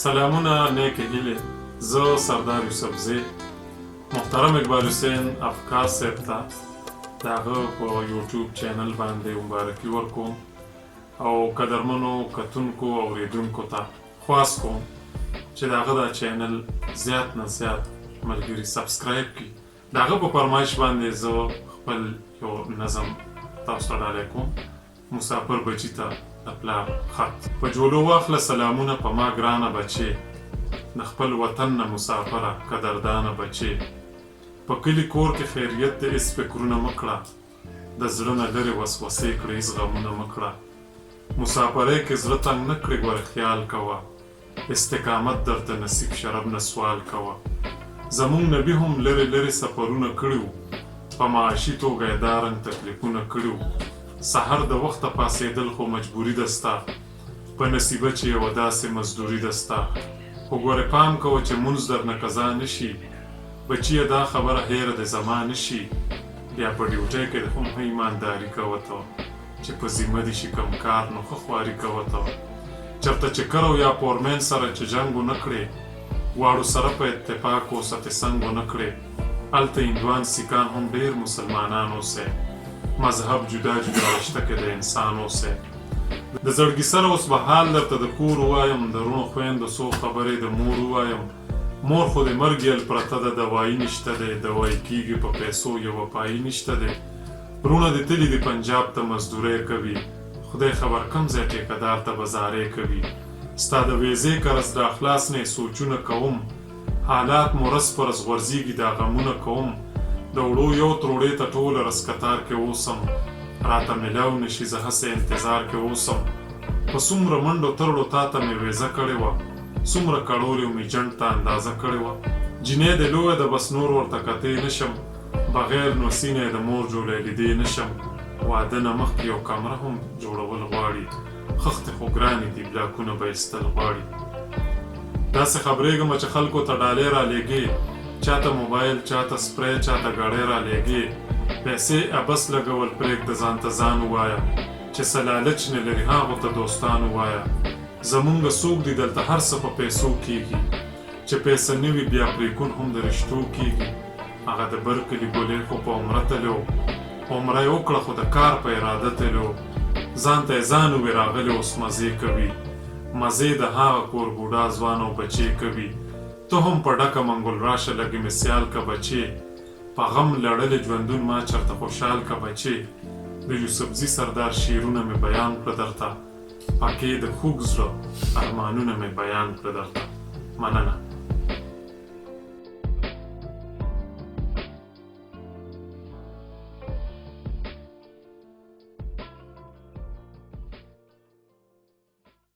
سلامونه نیکې هیلې. زه سردار یوسفزی محترم اقبال حسین افکار صاحب ته د هغه په یوټیوب چینل باندې مبارکي ورکوم او قدرمنو کتونکو او اوریدونکو ته خواست کوم چې د هغه دا چینل زیات نه زیات ملګري سبسکرایب کړي. د هغه په فرمایش باندې زه خپل یو نظم تاسو ته ډالۍ کوم. مسافر بچی ته د پلار خط په جولو واخله سلامونه په ما ګرانه بچې، د خپل وطن نه مسافره قدردانه بچې. په کلي کور کې خیریت د اس فکرونه مه کړه، د زړه نه لرې وسوسې کړه هېڅ غمونه مه کړه. مسافرۍ کې زړه تنګ نه کړې ګوره خیال کوه، استقامت درته نصیب شرب نه سوال کوه. زمونږ نبي هم لرې لرې سفرونه کړي وو، په معاشي توګه یې دا رنګ تکلیفونه کړي وو. سحر د وخته پاڅېدل خو مجبوري ده ستا، په نصیبه چې یوه داسې مزدوري ده ستا. خو ګورې پام کوه چې مونځ درنه قضا نه شي، بچیه دا خبره هیره د زما نه شي. بیا په ډیوټۍ کې د هم ایمانداري کوه ته، چې په ذمه دې شي کم کار نو ښه خواري کوه ته. چېرته چې کرو یا پورمین سره چې جنګ ونه کړې، واړو سره په اتفاق اوسه څنګ ونه کړې. هلته هندوان سیکان هم ډېر مسلمانان اوسئ، مذهب جدا جدا رشته کې د انسان اوسئ. د زړګي سره اوس به حال درته د کور ووایم، د رونو خویندو څو خبرې د مور ووایم. مور خو د مرګ یل پرته ده، دوایي نشته دی، دوایي کېږي په پیسو یو وفایي نشته دی. رونه د تلي د پنجاب ته مزدورۍ کوي، خدای خبر کم ځای ټیکهدار ته بزارۍ کوي. ستا د ویزې قرض د اخلاص نه سوچونه کوم، حالات مو رس په رس غورځېږي دا غمونه کوم. د وړو یو تروړې ته ټوله رسکتار کې اوسم، راته میلاو نشي زه هسې انتظار کې اوسم. په څومره منډو ترړو تا ته مې ویزه کړې وه، څومره کړولیو مې جنډ ته اندازه کړې وه. جینۍ د لویه ده بس نور ورته کتې نشم، بغیر نو سینه د مور جوړی لیدې نشم. واده نه مخکې یو کمره هم جوړول غواړي، خښتې خو ګرانې دي بلاکونه به ایستل غواړي. داسې خبرېږم چې خلکو ته ډالۍ رالیږې، چاته موبایل چاته سپری چاته ګاډۍ رالیږې. پیسې ابس لګول پرېږده ځان ته ځان ووایه، چې څه لالچ نه لري هغو ته دوستان ووایه. زمونږ څوک دي دلته هر څه په پیسو کېږي، چې پیسه نه وي بیا پرېکون هم د رشتو کېږي. هغه د بر کلي ګلې خو په عمره تلو، عمره یې وکړه خو د کار په اراده تلو. ځان ته یې ځان ووې راغلی اوس مزې کوي، مزې د هغه کور بوډا ځوان او بچې کوي. ته هم په ډکه منګل راشه لږې مې سیال که بچې، په غم لړلې ژوندون ما چېرته خوشحال که بچې. د یوسفزي سردار شعرونه مې بیان کړه درته، پکې د خوږ زړه ارمانونه مې بیان کړه درته. مننه.